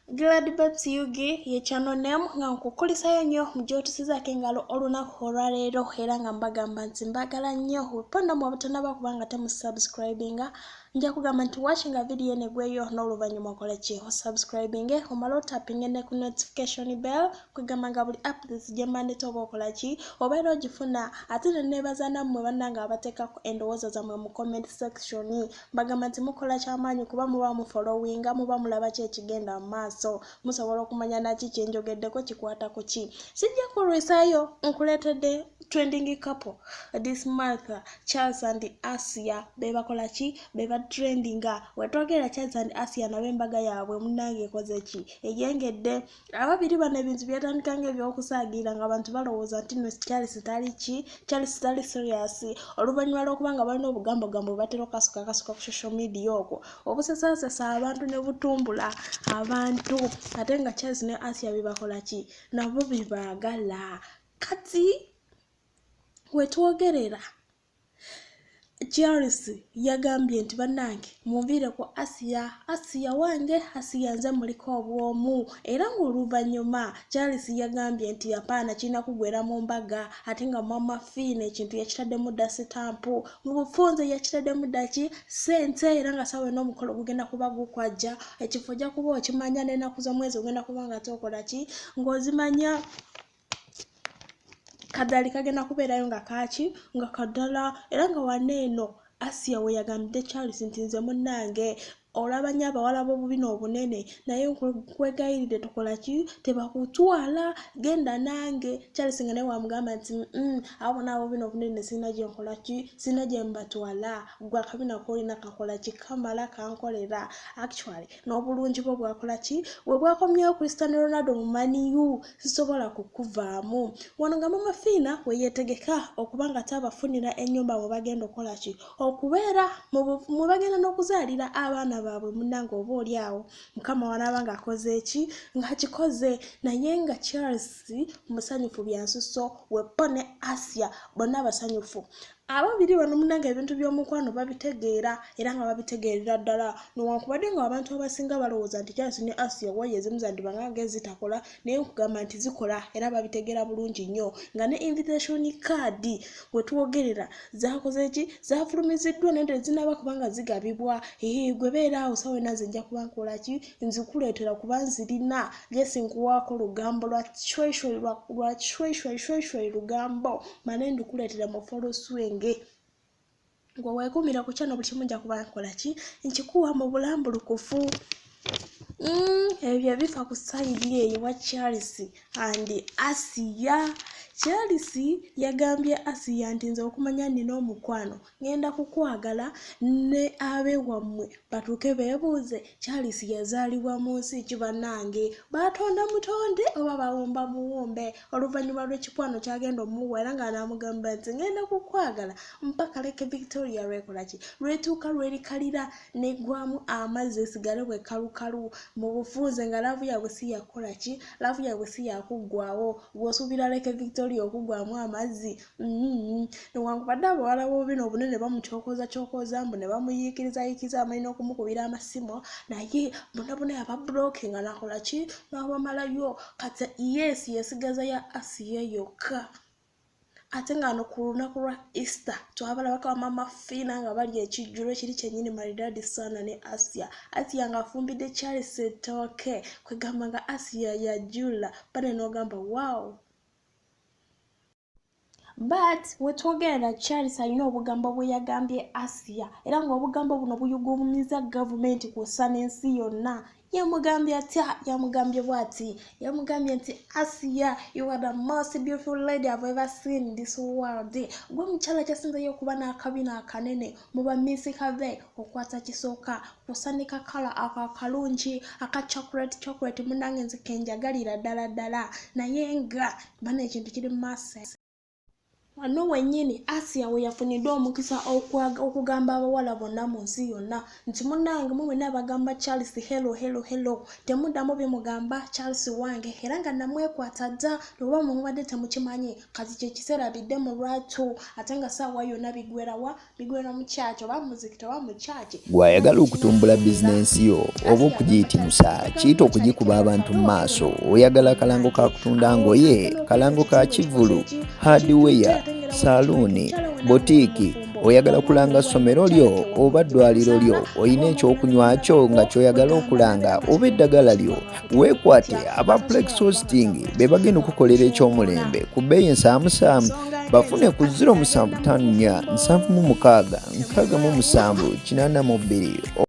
Glad Babs Yugi ye channel name nga nkukulisayo nnyo mu gy'otusizaako engalo olunaku olwaleero era nga mbagamba nti mbagala nnyo weponda mu butanaba kubanga temusubscribinga nja kugamba nti watchinga video eno eggweyo n'oluvannyuma okola ki osubscribinge omala otappinge ne ku notification bell kwegamba nga buli updates gye mbandeta oba okola ki obeera ogifuna ate ne neebaza nammwe bannanga abateekako endowooza zammwe mu comment section mbagamba nti mukola ky'amaanyi kuba muba mufollowinga muba mulaba ki ekigenda mu maaso musobola okumanya naki kyenjogeddeko kikwata ku ki sijja kulwisaayo nkuleetedde trending couple this month Charles and Asia bebakola ki beba trendinga wetwogera Charles and Asia nabo embaga yaabwe munnange ekoze ki egyengedde ababiri bano ebintu byatandika ng'ebyokusaagira nga abantu balowooza nti no Charles tali serious oluvannyuma lw'okuba nga balina obugambogambo batera okukasuka ku social media okwo obusasaasasa abantu ne butumbula abantu ate nga Charles ne Asia bibakola ki nabo bibaagala kati wetwogerera Charles yagambye nti bannange munviire ku Asia wange Asia nze muliko obwomu era ng'oluvannyuma Charles yagambye nti apaana kirina kugwera mu mbaga ate nga mama Fine ekintu yakitaddemu dda sitampu mu bufunze yakitaddemu ddaki ssente era nga sawe n'omukolo gugenda kuba gukwajja ekifo ojja kuba okimanya n'ennaku z'omwezi ogenda kuba nga tokola ki ng'ozimanya kadali kagenda kubeerayo nga kaki nga kadala era nga waneeno Asia we yagambye Charles nti nze munnange olabanya abawala b'obubi n'obunene naye nkwegayirire tukola ki tebakutwala genda nange Charles nga naye wamugamba nti abo n'abobi n'obunene sina gye nkola ki sina gye mbatwala gwa kabina kolina kakola ki kamala kankolera actually n'obulungi bwo bwakola ki bwe bwakomyewo Cristiano Ronaldo mu maniyu sisobola kukuvaamu wano nga mama Fina we yeetegeka okuba nga tabafunira ennyumba mwe bagenda okola ki okubeera mwe bagenda n'okuzaalira abaana baabwe munnange oba oli awo mukama wanaaba ng'akoze eki ng'akikoze naye nga Charles musanyufu byansuso wepo ne Asia bonna basanyufu ababiri bano munnange ebintu by'omukwano babitegeera era nga babitegeerera ddala newankubadde nga abantu abasinga balowooza nti Charles ne Asia waye ezimu zandibanga ng'ezitakola naye nkugamba nti zikola era babitegeera bulungi nnyo nga ne invitation card wetwogerera zakoze eki zafulumiziddwa naye tezinaba kubanga zigabibwa gwe beera awo sawe naze nja kuba nkola ki nzikuleetera kuba nzirina lyesinkuwaako lugambo lwa shweshwe lugambo mane ndikuleetera mu foloswing gwe weekuumira ku kyano buli kimu nja kuba nkola ki nkikuwa mu bulambulukufu ebyo bifa ku sayidi eyo wa Charles and Asia Charles yagambye Asia nti nze okumanya nina omukwano ngenda kukwagala ne abeewammwe batuuke beebuuze Charles yazaalibwa mu nsi ki bannange batonda mutonde oba bawomba muwombe oluvannyuma lw'ekikwano kyagenda omuwa era nga n'amugamba nti ngenda kukwagala mpaka leke Victoria lwekola ki lwetuuka lwerikalira neggwamu amazzi esigale bwe kalukalu mu bufunze nga laavu yabwe si yakola ki laavu yabwe si yakuggwawo gw'osuubira leke Victoria okugwamu amazzi newankubadde abawala b'obubi n'obunene bamucokoza mbu ne bamuyiikiriza amalina okumukubira amasimu naye bonna yababulookinga nakola ki n'abamalayo kati yes yesigaza ya Asia yokka ate nga no ku lunaku lwa Easter twabalabako mama Fina nga bali ekijjulo ekiri kyennyini maridadi sana ne Asia nga afumbidde Charles ettooke kwegamba nga Asia yajjula bane n'ogamba wow. But wetwogerera Charles alina obugambo bwe yagambye Asia era ng'obugambo buno buyuguumiza gavumenti kw'ossa n'ensi yonna yamugambye bw'ati yamugambye nti Asia you are the most beautiful lady I've ever seen in this world gwe mukyala kyasinzeyo okuba n'akabina akanene mu bamisi kave okwata kisooka kw'ossa ne kakala akalungi aka chocolate munnange nze kenjagalira ddala naye nga bana ekintu kiri mu maaso Wano wennyini Asia we yafunidde omukisa okugamba abawala bonna mu nsi yonna nti munnange mwenna bagamba Charles hello temuddamu bimugamba Charles wange era nga namwekwata dda oba mubadde temukimanyi kati kye kiseera bidde mu lwatu ate nga ssaawa yonna bigwera mu kyaki oba muzikiti oba mu kyaki. Gwayagala okutumbula bizinensi yo oba okugiyitimusa kiyita okugikuba abantu mu maaso. Oyagala kalango ka kutunda ngoye, kalango ka kivulu, hardware, saluuni, botiiki, oyagala kulanga ssomero lyo oba ddwaliro lyo, olina ekyokunywa kyo nga kyoyagala okulanga oba eddagala lyo, weekwate aba Plex Hosting be bagenda okukolera ekyomulembe ku bbeeyi ensaamusaamu. Bafune ku 0754 766 882.